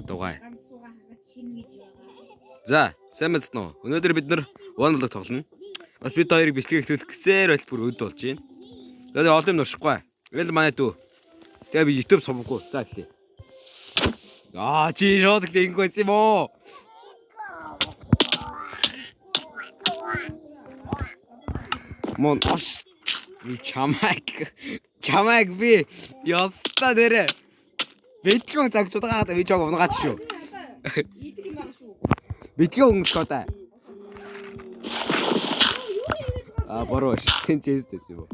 Дугай. За, сайн мэцэн үү? Өнөөдөр бид нар one block тоглоно. Бас бид хоёрыг бичлэг эхлүүлэх гэсээр байл бүр өд болж байна. Тэгээд олон юм нуршихгүй. Тэгэл манай дүү. Тэгээ би YouTube сумгүй. За эхлэе. Чи шууд их ингэсэн юм уу? Мон ош. Би чамайг би яста дээрээ. Битгэн загчуд гаад би жог унгаач шүү. Идэх юм байна шүү. Битгэн өнгөсгөө та. Бороо тэн чэстэс юм.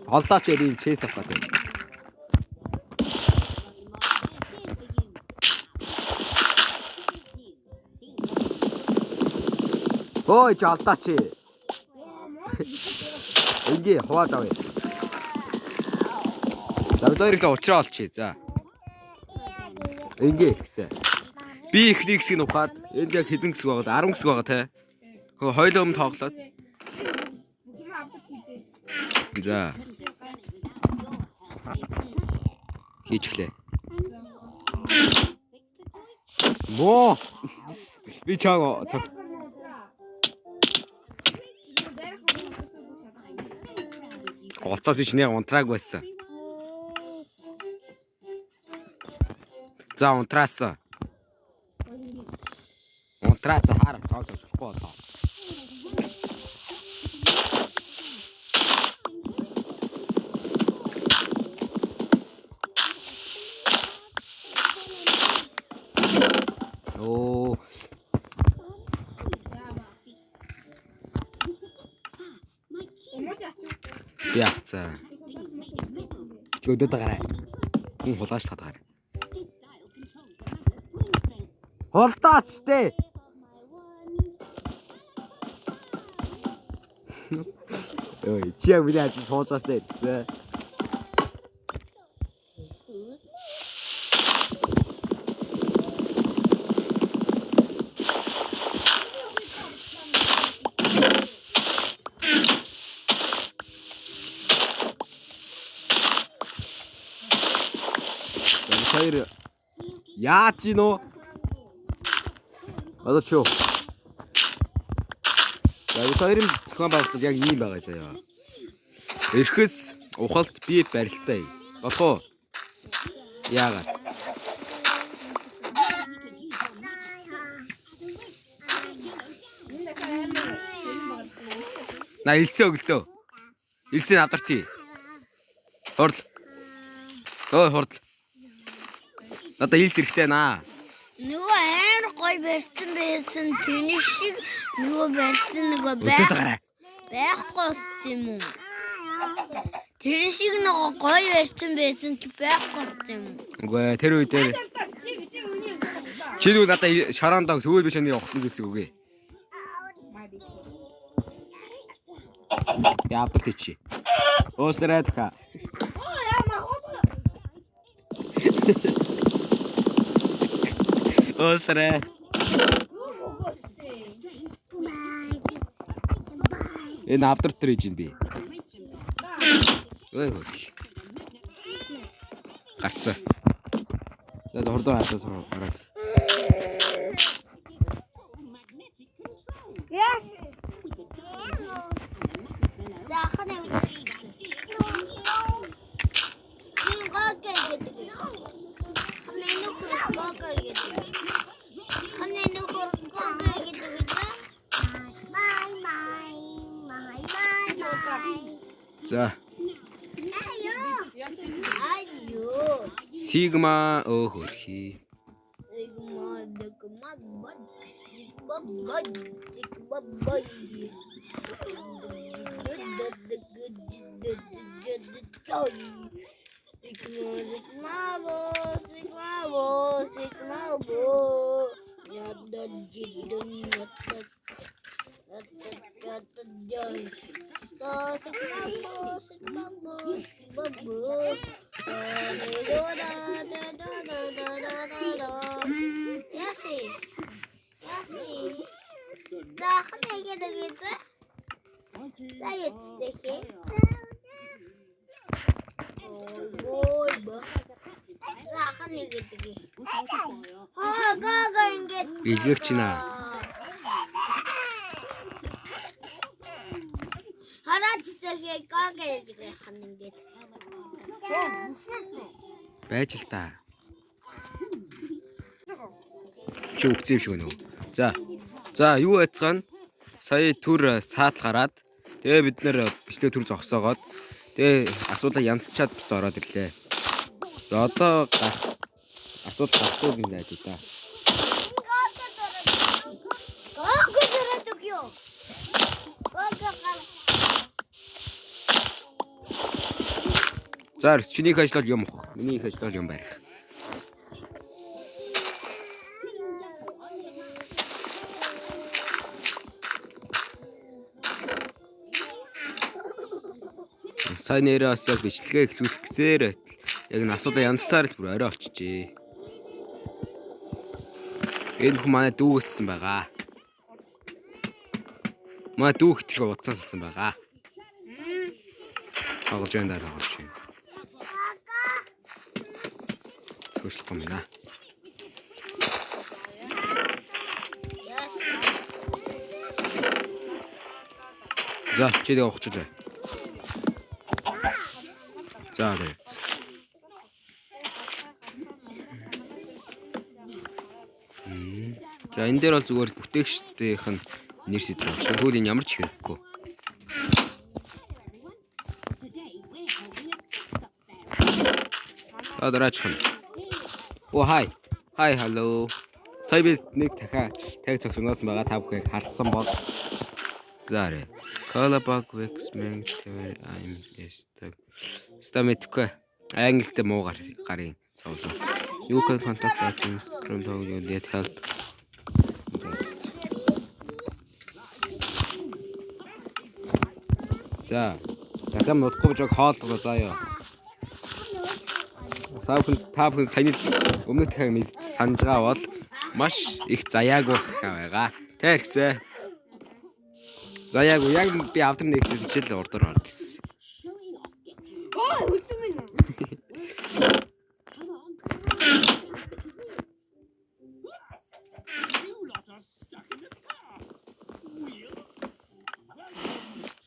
Холдооч ярийн чэс тавхаад байна. Ой, жалтаач. Ингээ хувааж авъя. За бид хоёрыг л уучраа олчих. За. Ингээ гэсэн. Би ихний хэсгийг ухаад энд яг хэдэн хэсэг байгаа? 10 хэсэг байгаа те. Хойлоо өмнө тоглоод. За. Хийчихлээ. Мо. Би чагаа. Голцоос ичнээ унтрааг байсан. За унтраасан. Унтраасан харам цааш болохгүй болоо. Оо. Яаца. Өдөөд гараа. Хүн хулгайч татгаар. Холдооч тээ. Ой, чи яг миний ажил сууж байгаа штэ гэсэн. Хайр яач нөө одоо ч юу яг хоёрын зохион байгуулалт яг ийм байгаа заяа. Эрхэс ухалт бие барилтаа болох уу? Яагаад? На илсээ өглөө. Илсээ надарtii. Хурд. Ой хурд. Надаа хилс хэрэгтэй наа. Нөгөө амар гой барьсан байсан тэний шиг нөгөө барьсан нөгөө байхгүй юм уу? Тэр шиг нөгөө гой барьсан байсан чи байхгүй юм уу? Үгүй тэр үед чи юу надаа шараан дог төвөл биш нэг огсон зүйлсэг үгүй. Яапар тийчи. Оосраад ха. Острэ. Энэ автор триж ин би. Ой хөөч. Гарцаа. За хордоо хатаас хараад. Яа. Захана. За. Сигма хөрхи. Захныг Илгэгч нэ. Хараацтэйгээ гаагэж хана ингээд. Байж л та. Чи үгцээм шиг нөө. За юу яцгаана? Сая түр саатал гараад тэгээ бид нэр бичлэг түр зогсоогоод тэгээ асуудал янзчаад буцаа ороод ирлээ. За одоо асуудал гарахгүй юм даа да. За чиний их ажил бол юм уу? Миний их ажил бол юм барих. Сайн нэрээ бас яг бичлэгээ эхлүүлэх гэсээр байтал яг н асуудал янзсаар л бүр орой олчихжээ. Энэ хүмүүс манай дүү өссөн байгаа. Манай дүү хитрхээ удсан салсан байгаа. Тоглож байна даа тоглож байна. Төшлөхгүй юм аа. За чи дэ авахчлаа. За дээ. За энэ дээр бол зүгээр бүтээгчдийнх нь нэр сэдв байна. Тэгвэл энэ ямар ч хэрэггүй. Дараачих нь. Оо хай. Хай hello. Сая би нэг дахиад таг цогцоноос байгаа та бүхэнд харсан бол заарэ. Colabug Wexman I'm stuck. Стамэтгүй. Англитэй муу гарын цовлоо. You can contact us from you need help. За, дахин удахгүй жог хооллоо заяа. Та бүхэн саяны өмнө дахин мэд санаж байгаа бол маш их заяагүй байгаа. Тэ гэсэн. Заяагүй яг би автом нэгсэн чил урдуур орж ирсэн.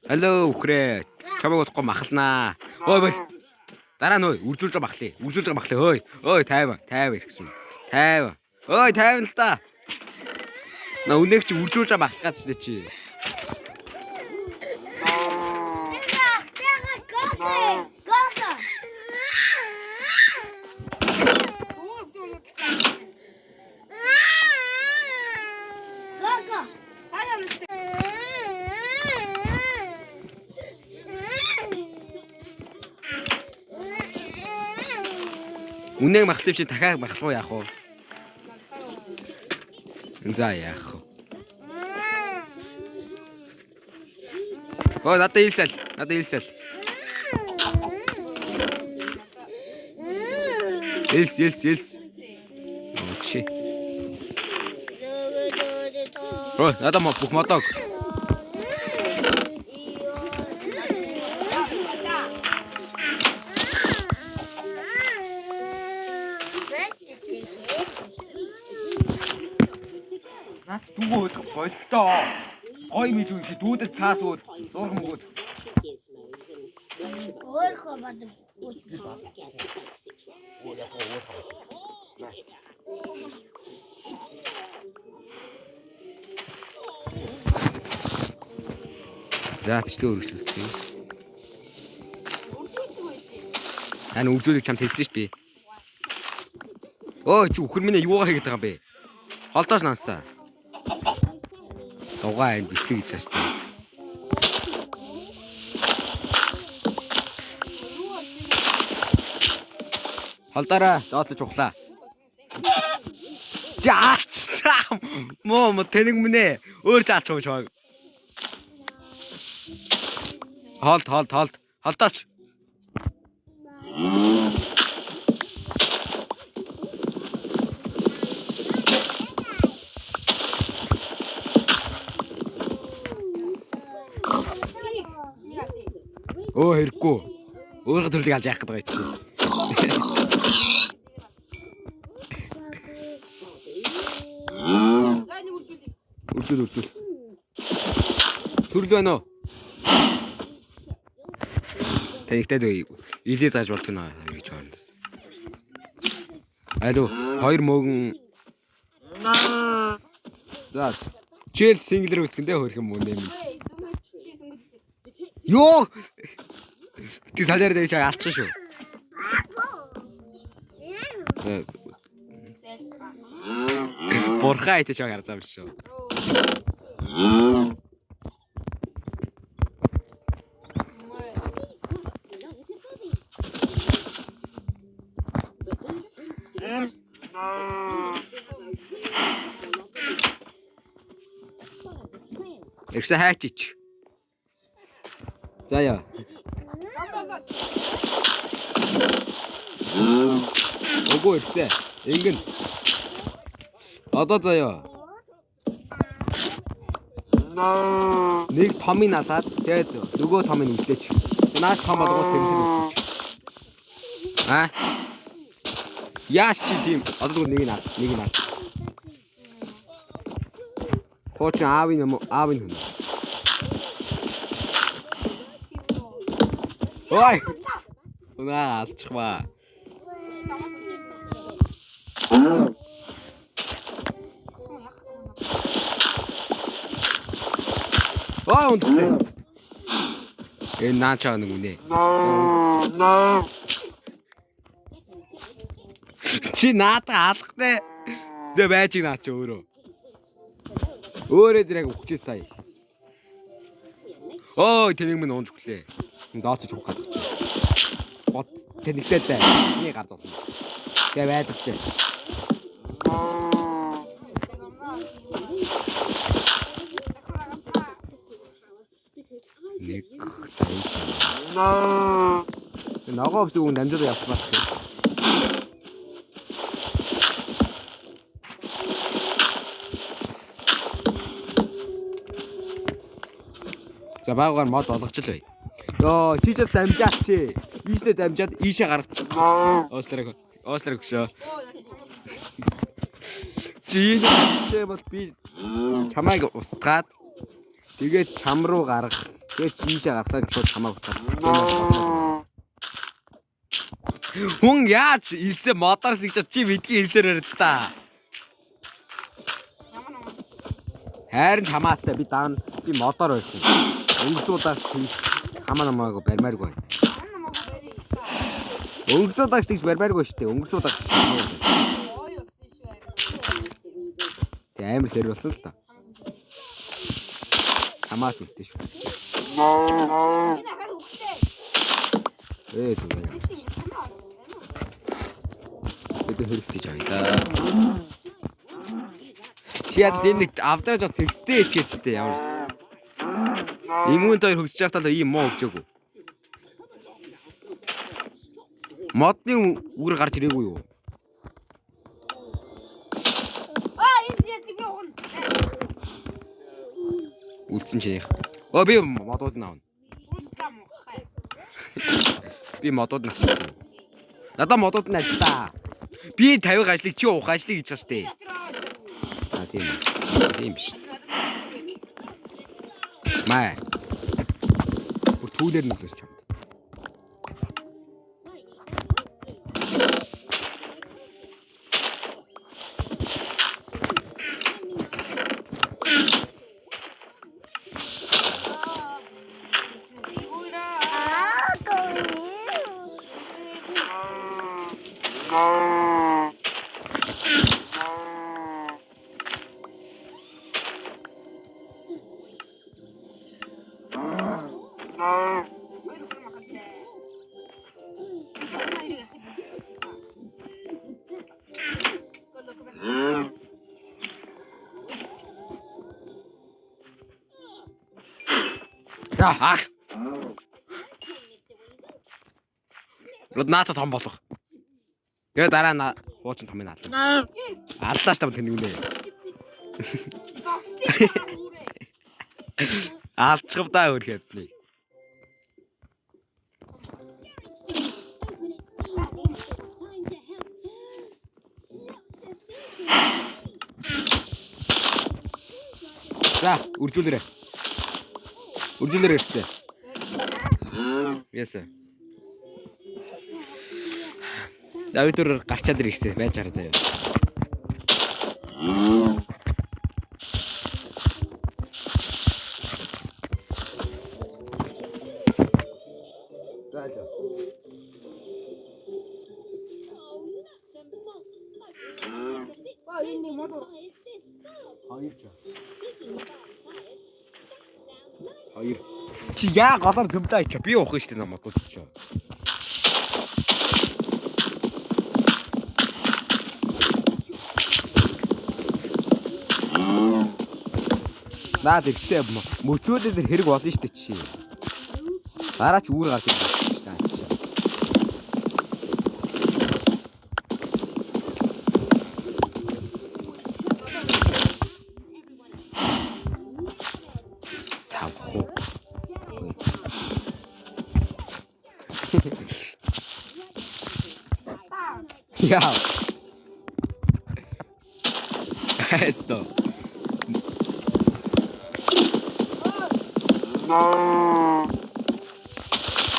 Hello үхрээ. Чамайг удахгүй махалнаа. Ой бэл. Дараа нь үржүүлж махлаа. Үржүүлж махлаа. Ой 50 ирсэн. 50. Ой 50 л та. На үнээг чи үржүүлж махлах гэж дээ чи. Үнээг махлав чи дахиад махлах уу яах вэ? За яах вэ? Ой надад илсэл. Илс. Чи. Ой надад бүх модог. Дүүгөө болтоо. Гой мэж үү дүүдэд цаас ууд зурган мөгөөд. Өөрөө бод. За бичлэг өргөжлөлтгий. Ань үржүүлэг чамд хэлсэн ш би. Ой чи үхэр минь юугаа хийгээд байгаа юм бэ? Холдоош наансаа. Дугаа энэ бичлэг хийж чааш таа. Холдороо доотлож ухлаа. Жаач. Моо тэнэг минь өөр заалч юм чаг. Холдооч. Өө хэрэггүй. Өөрөө төрлийг алж яах гэдэг чи. За нэг үржүүлээ. Үржүүл. Сүрэл байна уу? Танигтай илээ зааж болт гэнэ гэж хоорондос. Алуу 2 мөгөн. За. Чийл синглэр үлдэндээ хөрх юм уу нэмэ. Йоо. Ти салаар дэж алчих шүү. Борхай идэж байгаа харж байгаа юм шүү. Ирсэн хайчич. За яа. Өгөө ирсэн. Ингэн. Одоо заяа. Нэг томыг алаад тэгээд нөгөө томыг үлдээч. Нааш том болгоо тэмдэг үлдээч. Аа? Яаш чи тийм. Одоо нэг нь ал. Хоч аавын юм хүн. Ой. Унаа алчихва. Ой унтлээ. Наачаа нэг үнэ. Чи наата алхтай. Дэ байж наач өөрөө. Өөрөө дэрэг ухчих сая. Ой тэнэг минь унж өглөө. Дооцож ухах гэдэг чи. Бод тэнэгтэй дэ. Энийг гар зовлоо. Тэ байлгач. Нэг цааш. Ногоо өсөг үн дамжуулж явах байх. За баагаар мод болгоч л бай. Йоо чи ч дамжаач чи. Ийшээ дамжаад ийшээ гаргачих. Оослараг өшөө. Чи ийшээ дамжчихээ бол би чамайг устгаад тэгээд чам руу гаргах. Тэгээд чи ийшээ гаргахад шууд чамайг устгаад. Хүн яаж илсэн модоос нэг чи мэдгийн илсээр ярил та. Хайрын хамаатай би даана би модоор байх юм. Өнгөрсөн удаагч тэгж хамаа намаагаа барьмааргүй. Өнгөрсөн удаагч тэгж барьмааргүй шүү дээ. Өнгөрсөн удаагч. Тэ амар сэр болсон л та. Хамаас үлдээ шүү. Зүгээр. Бид хэрэгсэж байгаа да. Чи яаж тэнд авдраж тэгстэй ичгээчтэй ямар. Ингүүн дээр хөгсөж байхдаа л ийм муу өгчөөгүй. Модны үр гарч ирээгүй юу? Энэ яг би уун. Үлдсэн чи яах. Би модууд нь аавна. Би модууд нь авсан. Надаа модууд нь аль та. Би 50 ажлыг чи уух ажлыг гэж байгаа штэ. Тийм биш. Маа. Бүр түүлэр нүсэж чамд. Ах. Род наата том болох. Тэгээ дараа нь хуучин том нь ална. Аллааш та тэнд үнэ. Алчхав та өөрхөдний. За, үржүүлээрэй. Үржүүлээрэй гэсэн. Ясаа. Давидур гарчаад ирэх гэсэн байж байгаа заяа. За. Ба энэ мотор. Хоёр. Чи яа голоор төмлөө ич би уух штэ намайг бодчих. Наад ихсээ мөчөөдөө тэр хэрэг болно штэ чи. Дараа ч үүр гарч ирэх штэ ачаа. Савху. Яа. Эсто.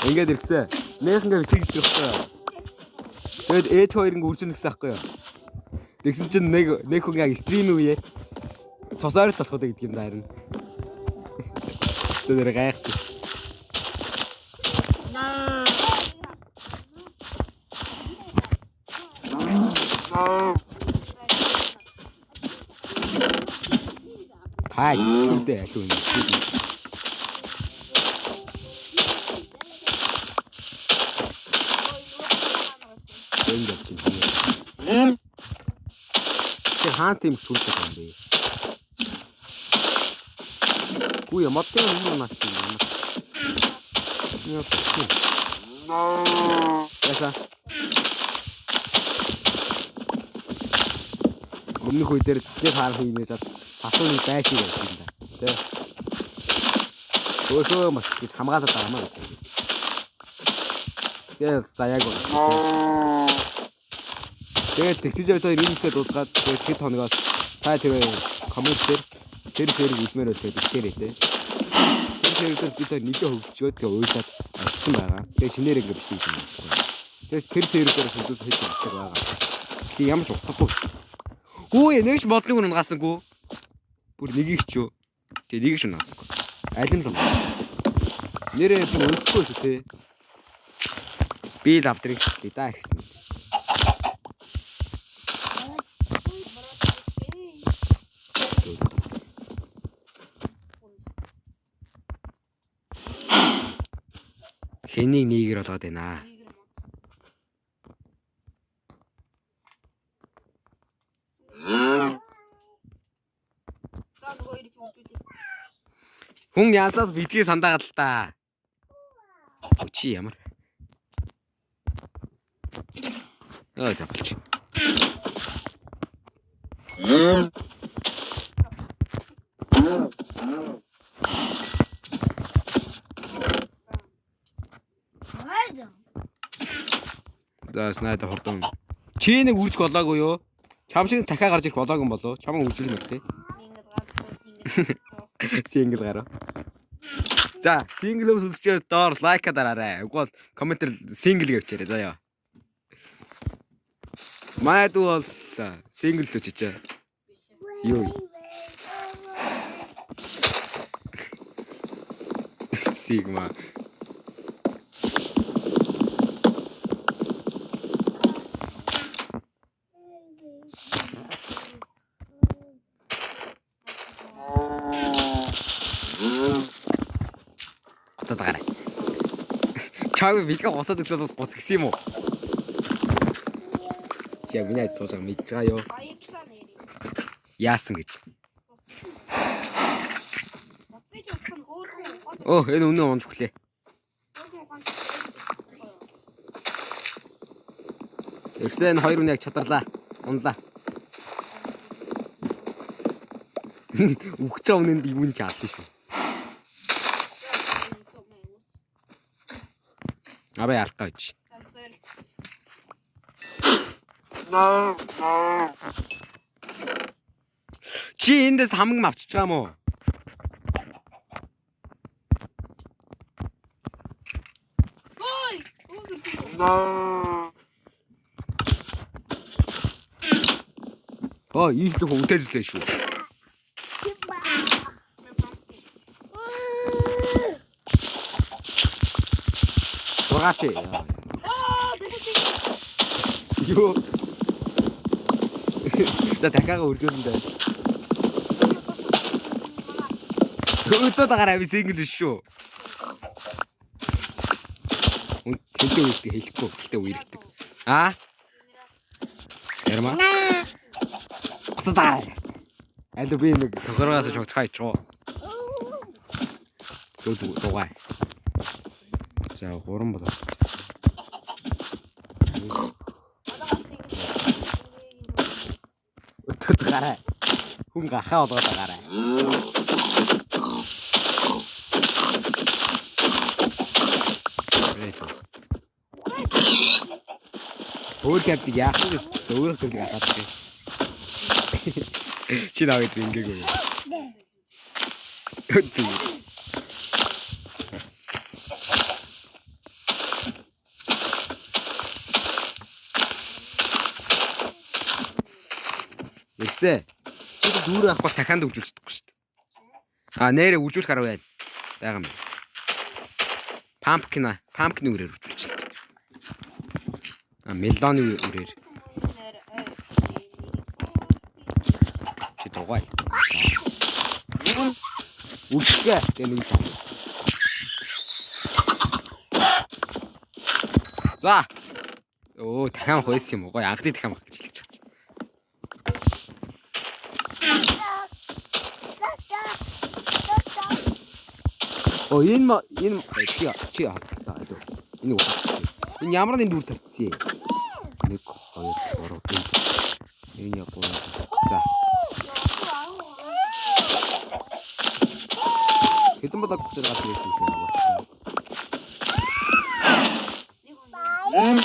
Ингээд ирсэн. Нээхэнгээ бисгийж байхгүй юу? Тэгэд H2 ингээ үржин гэсэн байхгүй юу? Тэгсэн чинь нэг хүн яг стрим үеэ цусаар л толоход гэдэг юм даа харин. Тэр гайхсан шүү. Хай чүдээ алуу юм. Ингээд чинь. Тэр хаан тийм сүлдэх юм бэ. Гүя модтой юм наач юм. Яса. Өмнөх үе дээр цасны хаар хийнэ жаад цасны байшиг байдаг юм да. Тэ. Өөхөө маш их хамгаалаад байгаа маа. Тэгээд заяаг байна. Тэгээд тэгсэж одоо римтэй дуусгаад тэгээд хэд хоногоос та тэр коммент дээр тэр хэрэг үзмээр байл тэгээд шеэр хийдэ. Тэр хэрэг дээр бид нэлээд хөгжөөд тэгээд уйлаад авчихсан байгаа. Тэгээд шинээр ингэ бичиж юм. Тэгээд тэр хэрэг дээр хөгжөөс хэд бичдэг байгаа. Тэгээд ямар ч утгагүй. Гүй нэгч бодлыг унгасангүй. Бүр нэгийг ч юу. Тэгээд нэгийг ч унгасангүй. Аль нь л нэрээ би өнсөхгүй шүү те. Би л авдрыг хэлээ да гэсэн. Хэнийг нээгэр болгоод байна. За нөгөө ирэх юм үү? Хүн яасаад бидгийг сандаагаад л та. Чи ямар? Яа запч. За снайд хордон. Чи нэг үрж болоогүй юу? Чам шиг дахиад гарч ирэх болоогүй юм болов? Чамаа үржил мөртэй. Сингл гараа. За, синглөөс үзчихээ доор лайка дараарай. Уг бол комментэр сингл гэвчээрэй заяа. Манай дүү бол сингл л үчижээ. Юу? Сигма. Гоцоод гараа. Чаг вика гоцоод өглөөс гоц гисэн юм уу? Чи яг минь суулга мэдж байгаа юу? Аяцсан нэрээ. Яасан гэж. Моцож утсан хөөрхөн. Оо, энэ үнэн унж хүлээ. Эксэн хоёр хүн яг чадарлаа. Унлаа. Үхч өмнөнд юун ч алдсан шүү. Абай алкаач. Чи эндээс хамаг авчиж байгаа мó? Ийш зөв үнтэйсэн шүү. Ураач. Юу? За дахиад үржүүлэндээ. Өтөд гараа би сингл шүү. Тэнтэй үедээ хэлэхгүй. Гэтэ үерхдэг. Ярма. Батаа. Аль би нэг тогороогоос чогцохой чоо. Зүг дугай. За 3 болоо. Өтөд гараа. Хүн гахаа болоод гараа. Өөр гэвд яах вэ? Өөр хөдөлгөөн яахад вэ? Чи навэд ингээгөө. Өцөө. Ихсэ. Чи дүүрээ авахгүй дахиад үжүүлж чадахгүй шүү дээ. Нэрээ үжүүлэх арга байна. Байгаа юм. Pumpkin үрээр үжүүлж. Мелоны үрээр. Чи дугай. Үжигээ гэх нэг таа. За. Дахиад хойсон юм уу? Анхны дахиад мах гэж хэлж байгаа чи. Энэ чи хаттай аль вэ? Энэ уу. Энэ ямар нэг дүр тарцсан. 1 2 3 энэ яг гоо. За. Хэдэн болоод гэж байгаа юм бэ?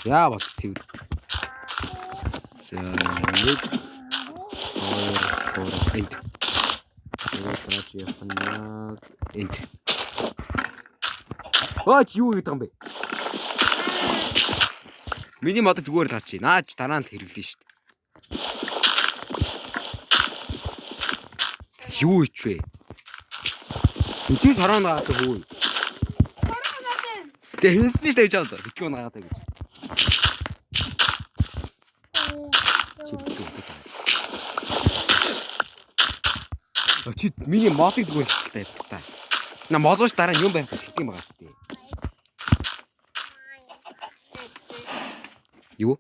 Яа болч тийм. За 1 2 3 Энд. Юу гэдэг юм бэ? Миний мод зүгээр л хаач. Наач дараа нь л хэрэглэн шүү дээ. Юу ичвэ? Үгүй сараа наагаад хөөе. Тэ хэлсэн шүү дээ гэж байна. Битгий наагаад гэж. Чи миний модыг зүгээр хэлчихлээ та. Модоош дараа нь юм байх гэж хэлдэг юм байгаа шүү дээ. Юу?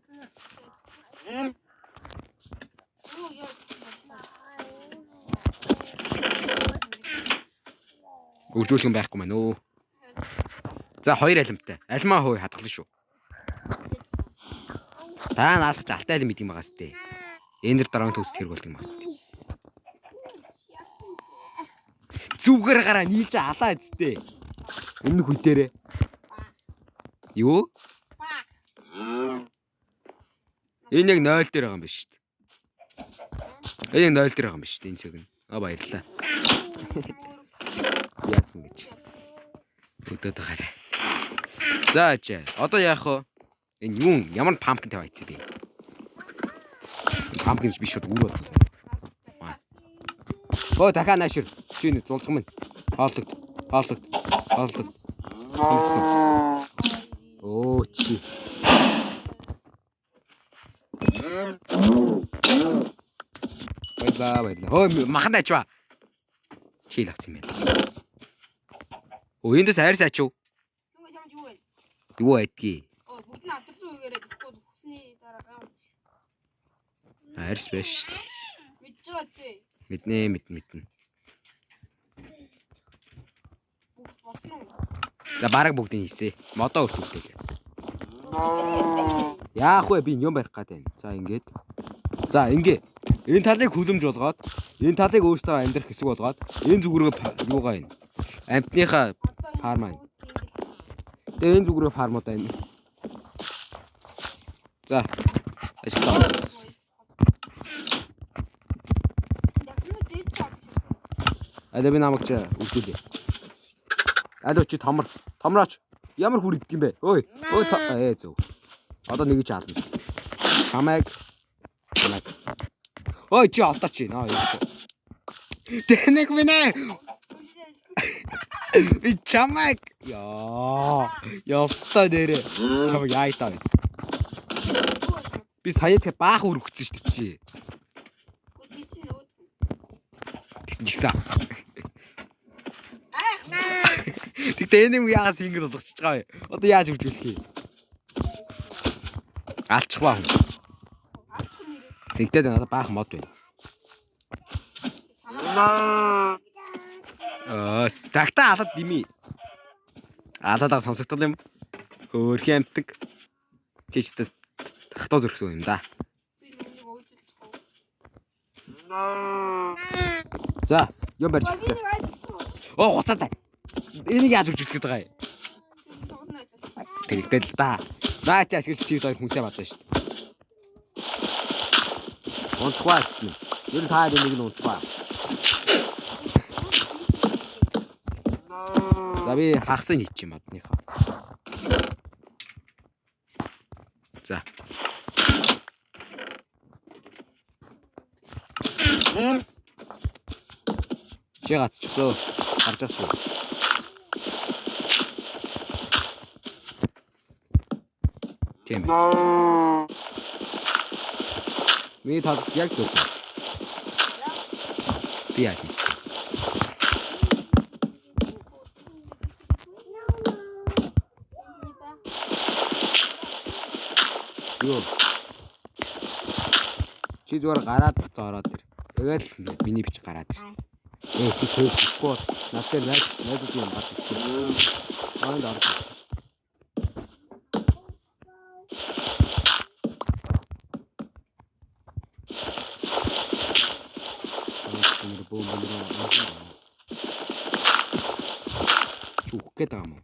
Үржүүлэх юм байхгүй маа нөө. За 2 алимтай. Альмаа хөөе хадгална шүү. Дараа нь алхаж алтай алим гэдэг юм байгаа шүү дээ. Эндэр дараа нь төвс хэрэг болдог юм байна шүү дээ. Зүгээр гараа нийлж алаа эцтэй. Өмнөх үдээрээ. Юу? Энэ яг 0 дээр байгаа юм биш шүү дээ. Энэ 0 дээр байгаа юм биш шүү дээ энэ цаг нь. Баярлалаа. Яасан гэж. Өдөөд гараа. За ачаа. Одоо яах вэ? Энэ юу ямар pumpkin тавьчихсан бэ? Pumpkin биш шууд үр болох. Дахиад наашир. Чи нэг зулцсан минь. Хооллогд. Чи. Баярлаа. Махан ачва. Чи л авсан юм байна. Эндээс хайр саачуу. Юу байдгийг? Бүгд нь авдсан үгээрээ хүсний дараа. Хайрс биш. Мэдж байгаа тий. Мэднэ. За бараг бүгдийг хийсэ. Модоо өртүүлээ. Яах вэ? Би юм барих гэдэг. За ингээд. За ингээ. Энэ талыг хүлэмж болгоод, энэ талыг өөртөө амьдрах хэсэг болгоод, энэ зүгрөө юугаа энэ. Амтныхаа фармаа. Тэгээ энэ зүгрөө фармуудаа энэ. За. Ажил. Аль би намайг ч үлдээлээ. Аль чи томрооч. Ямар хүр идэх юм бэ? Ой. Зөв. Одоо нэг ч хаална. Чамайг. Ой чи алдаач наа юу ч. Тэнэг минь. Би чамайг. Ястаа нэрэ. Чамайг яайтаа. Би сая тэг баах үр өгсөн шүү дээ чи. Тэгсэн. Тэгтээ энэ юм яагаас ингэж болгочих байгаа вэ? Одоо яаж үржүүлэх юм? Алчих баа хүн. Тэгтээ надад баах мод байна. Тагтаа алаад дими. Алаадаа сонсогдол юм. Хөөрхи амтдаг. Чичтэй хатуу зөрхсөн юм да. За, юм барьж ирсэн. Хуцаатай. Энийг яаж үржүүлэх гээд байгаа юм? Тэгтэй л да. Наа чи ашиглаж чиг доо хүмүүсээ бацсан шүү дээ. Унцгаа гэсэн. Ер нь таад нэг нь унцгаа. За би хагасыг хийчих юм адныхаа. За. Чи гацчихлоо. Харж байгаа шүү. Тийм. Ми тас яг зөв. Би яаж мэдээ. Юу? Чи зүгээр гараад зороод ир. Тэгэл миний бич гараад ир. Чи тэгэхгүй надтай найз юм бат. Аанд орж ирсэн. Чух гэдэг юм уу?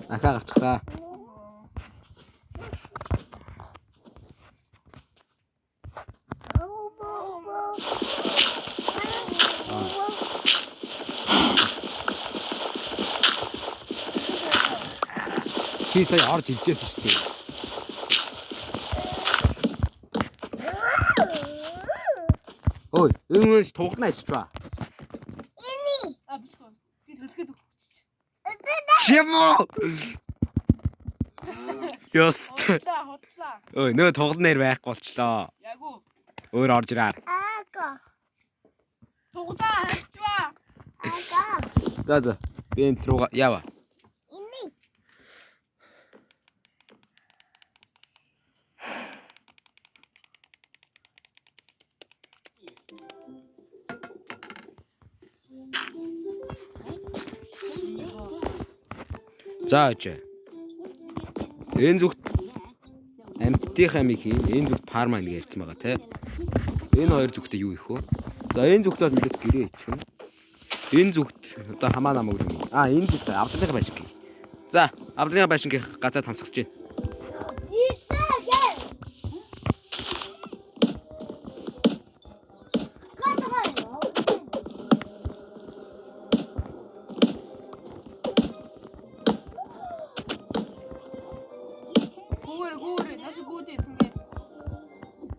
Ахаа гарчихлаа. Чи сая орж иржсэн шүү дээ. Ой, өнөөс туухнаа ичваа. Би төлөхөд Чимо. Яст. хотлаа. Ой, нөө тоглоноор байхгүй болчлоо. Яг уу. Өөр орж ираар. Туглаа хачваа. За. Би энэ руу яава. Зааж. Энэ зүгт амттын амиг хийн, энэ зүгт парма нэг ярьсан байгаа те. Энэ хоёр зүгтээ юу их вэ? За энэ зүгтээ мэдээд гэрээ ичих. Энэ зүгт одоо хамаа намаг юм. Энэ зүгт авдралын байшин гэх. За, авдралын байшингийн газар хамсгаж байна.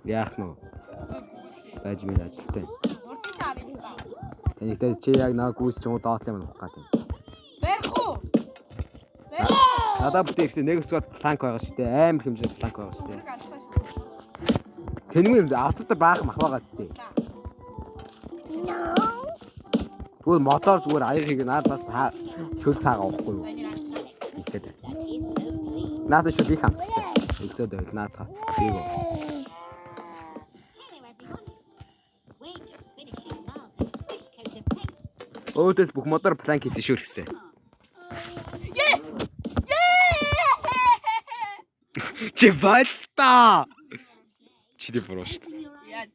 Яах нь вэ? Байж минь ажилтай. Танигтай чи яг наа гүйс ч юм уу доотлоо юм авах гэдэг. Барих уу? Надад бүтээхсэн нэг өсгөөд планк байгаа шүү дээ. Амар хэмжээ планк байгаа шүү дээ. Тэнмэр автотор баах махвагаа зү. Бүр мотор зүгээр аягийг наадаас шөл цаагаа авахгүй юу? Ихтэй. Надад шүү би хам. Үлсээд байл наадаа. Бийг. Өөдөөс бүх мотор планк хийж шүүрхсэн. Чи болтоо. Чи дэ бороо шүү дээ. Яаж?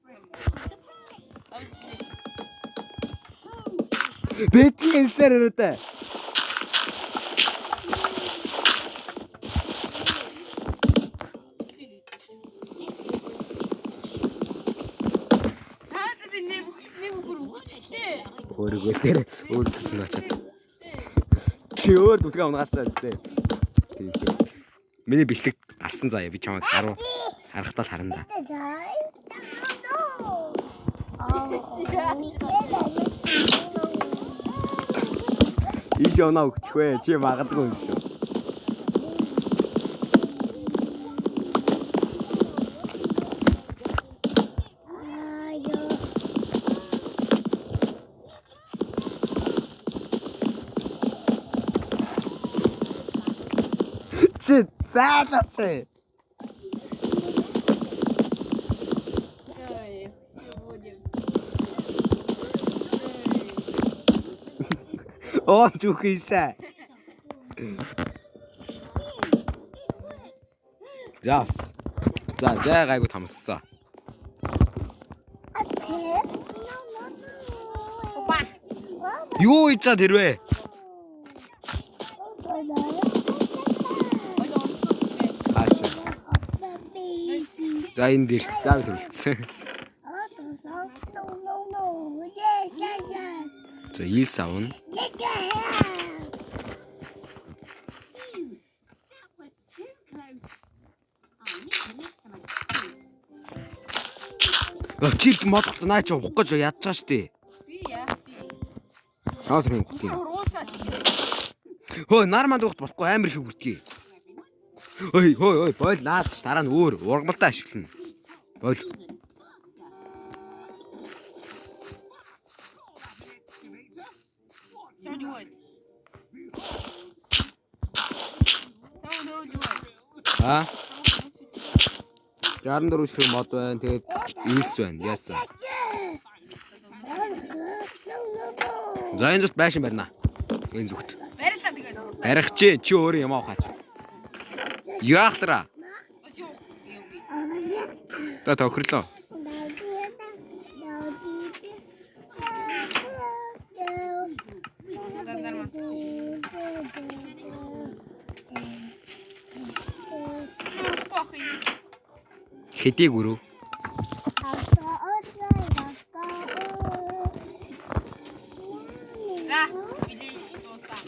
Бэтгийн сэр өрөөдөө. Хаатай нэг бүр өгчлээ. Өөрийгөө тэр өөр чинь очоод. Чи өөр дүлгээ унгаас чадтай. Миний бэлтгэд гарсан заяа би чамайг харахтаа л харна да. Ийш оноо өгчихвэ. Чи магадгүй юм шүү. Чи заалаач. Оо чухишаа. Заас. За гайгүй тамссан. Юу ичаад хэрвээ? Хааш. За энэ дээр зав төрөлцсөн. За ил савн. Чиг модолт наа чи ухах гэж ядчаа штэ. Би яасан. Хаас минь ухах юм. Урууцаач. Хөө нарманд ухах болохгүй амар их хүртгий. Ой бойл наад ч дараа нь өөр ургамалтай ашиглана. Бойл. Чамд юу вэ? Чамд юу вэ? Аа? 64 шиг мод байна. Тэгээд илс байна. Яасан. За энэ зүгт байшин барина. Энэ зүгт. Барилаа тэгээд. Барих чи өөр юм аахаач. Яахлаа. Та тохирлоо. Хэдий гүрүү. За, билээ дуусаа.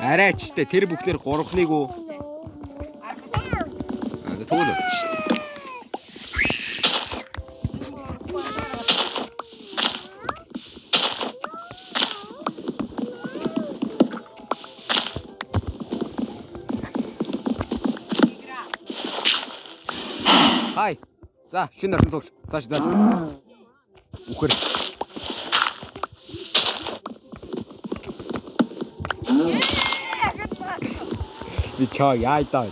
Арайч тэ тэр бүхнэр гурвахныг уу. Тэгвэл шүү дээ. Хай. За, шинэ нарсан сууч. Цааш зааж. Үхэр. Би чаа яайдаа.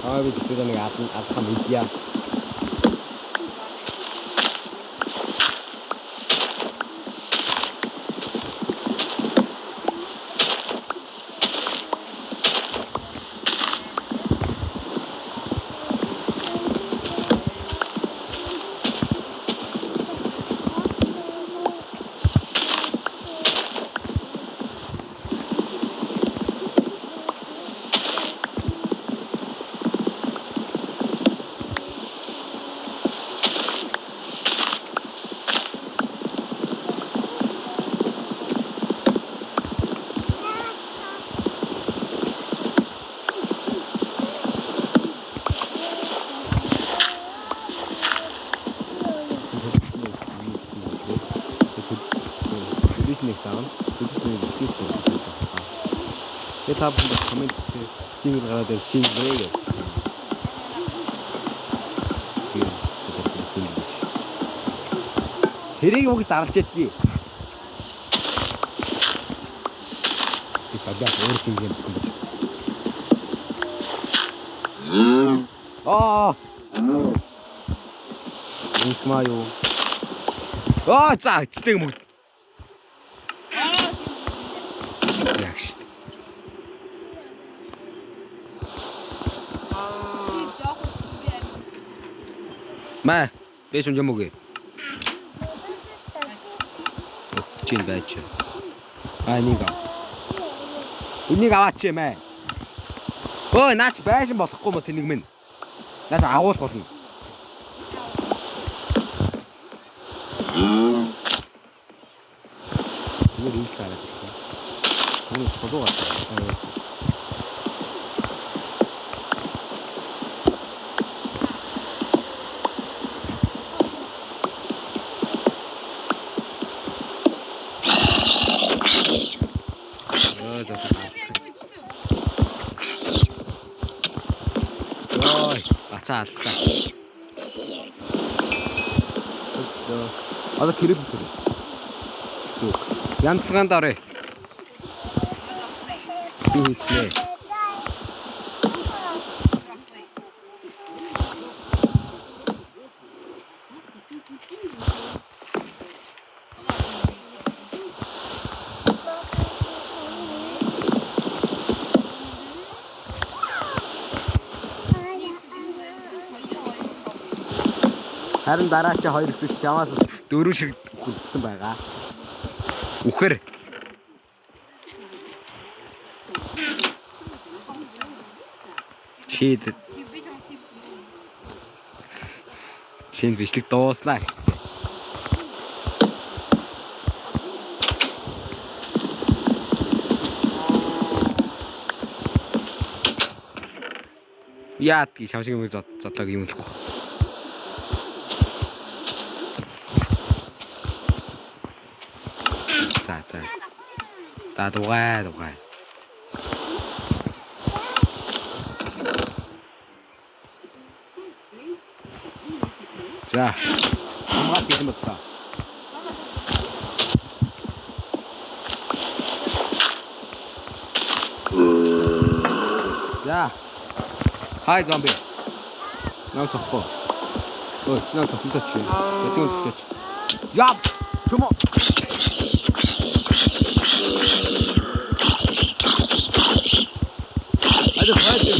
Аа би тэр нэг алхам идея. Нэг даавна. Тэдний бэлтгэж тавьсан. Тэгээд та бүхэн комент дээр сингл гараад байна. Сингл гэж. Тэрийг үгс аралж ядгий. Би садлаа өөр сингл юм гэж. Инкма юу? За, цэцэг мөг. Ягшт. Маа Бэ шун юм уу гээ. Чин байж. Энийг аваач юм ээ. Өө наач байшин болохгүй мо тэнэг минь. Наач агуул болно. Зүгээр ийс гараад ирэх. Чамд чулуу гатаа. Ой, бацааллаа. Одоо тэрэг бүтэр. Сүх. Янзлагаанд орё. Би хийлээ. Харин дараа чи 2 хэсэг чамаас 4 шиг өгсөн байгаа. Үхэр. Чин бичлэг дууснаа гэсэн. Яат ки шавшиг юм зодлог юм л. За. Та дугай. За. Хамгаалт хийх юм байна. За. Хай зомби. Наа цохоо. Ой, чи наа цохолтой чи. Тэдэн цохолтой чи. Яп. Чумо. Hadi hadi.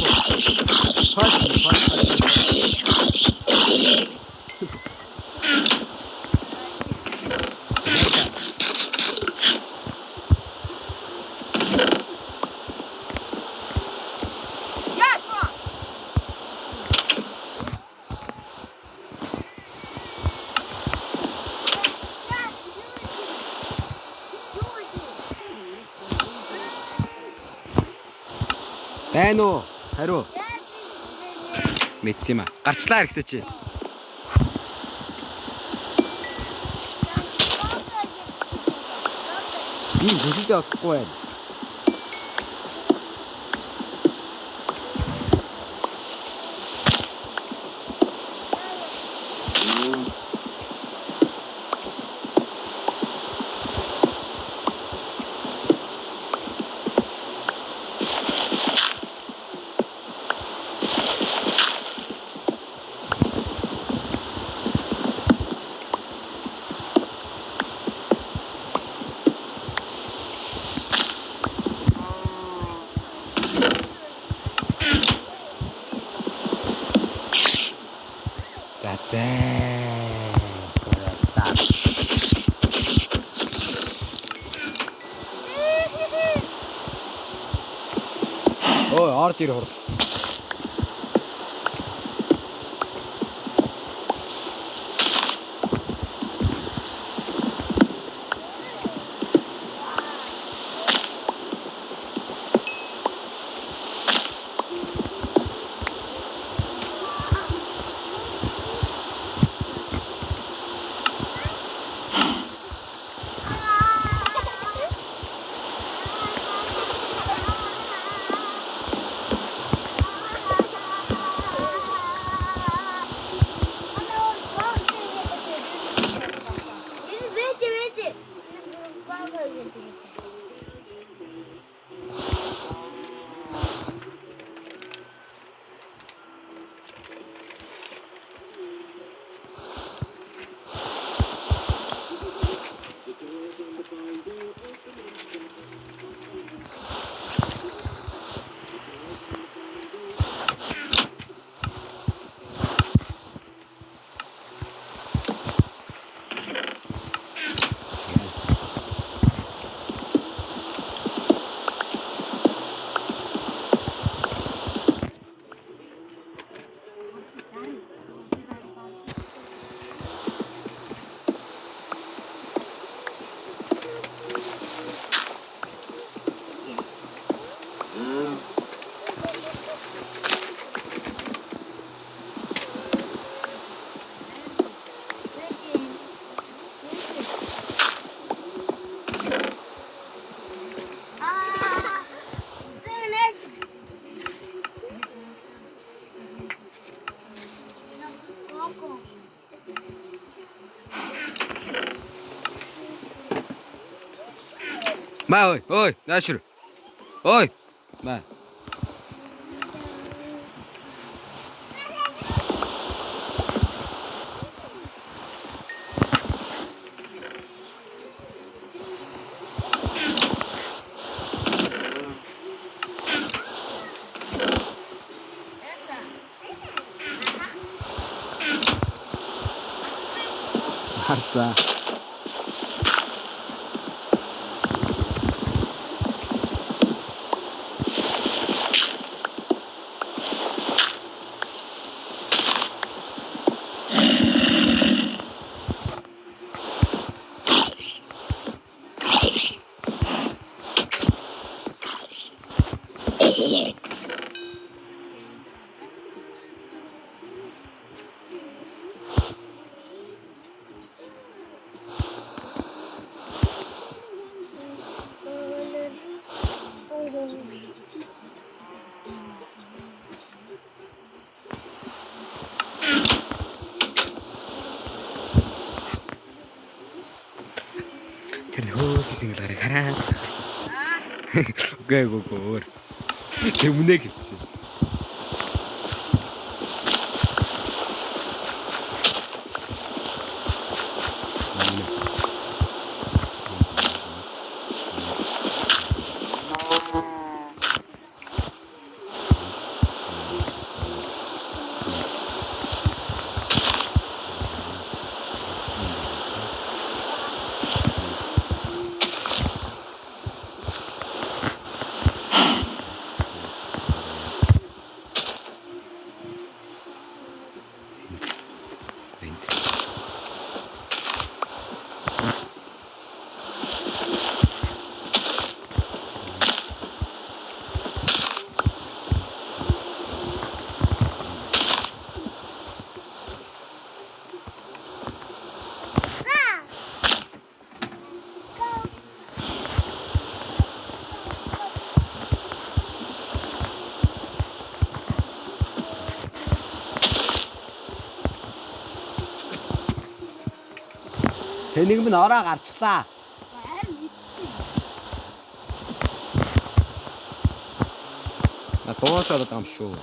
Байна уу? Хариу. Мэдсэн юм аа. Гарчлаа гэсэн чи. Би хүсэж авахгүй байна. Ой, орж ир хурд. Ма ой, наашир. Ой. Ма. Харсаа. Тэр хөө гэсэн л гараа. Гээ гоо. Тэр мөнэ гэсэн. Тэнийг минь ороо гарчлаа. Харин идчихээ. На дуусаад байгаа юм шүү.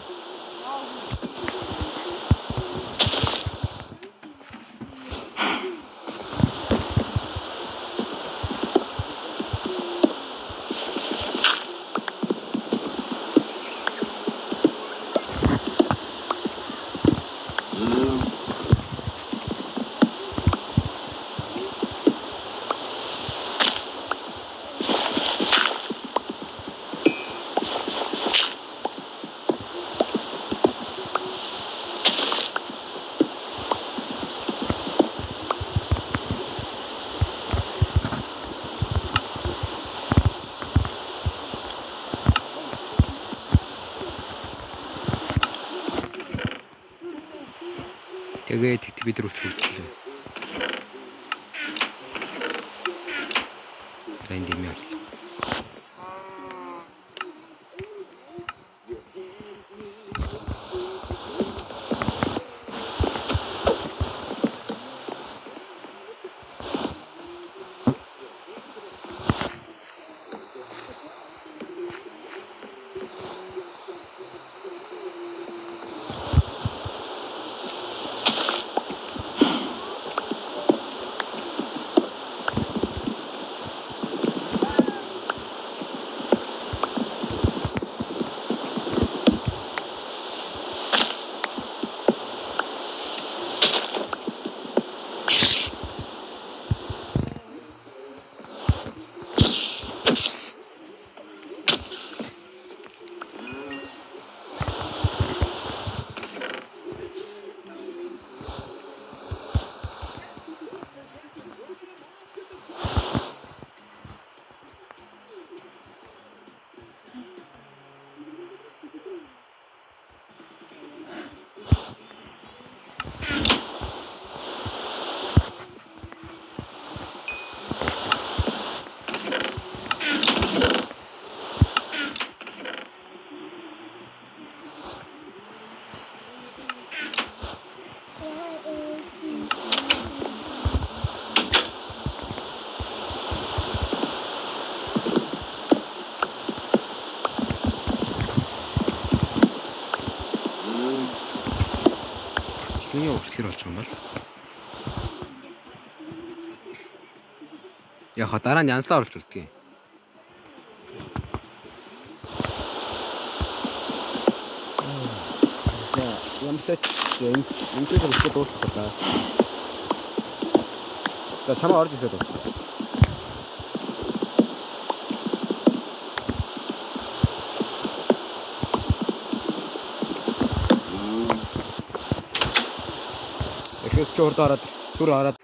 Тэгээд бид рүү чөлтлөө. За энэ юм яа. Хин явуулахэр болж байгаа юм бол. Яг дараа нь янслаа оруулж үлдгэе. За, ямар ч энэ хэвчээ дуусах удаа. За, чамаа орж ирэхэд дуусах. Эхлээд ч урд ороод, түр ороод.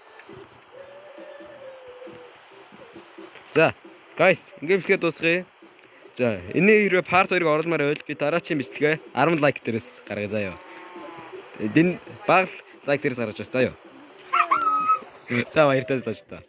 За, guys, ингээд бичлэгээ дуусгая. За, энэ хэрвээ part 2-ыг оруулмаар байвал би дараачийн бичлэгээ 10 лайк дээрээс гаргая заяа. Дин баг лайк дээрээс гаргаж байна заяа. За, баяртай тааш та.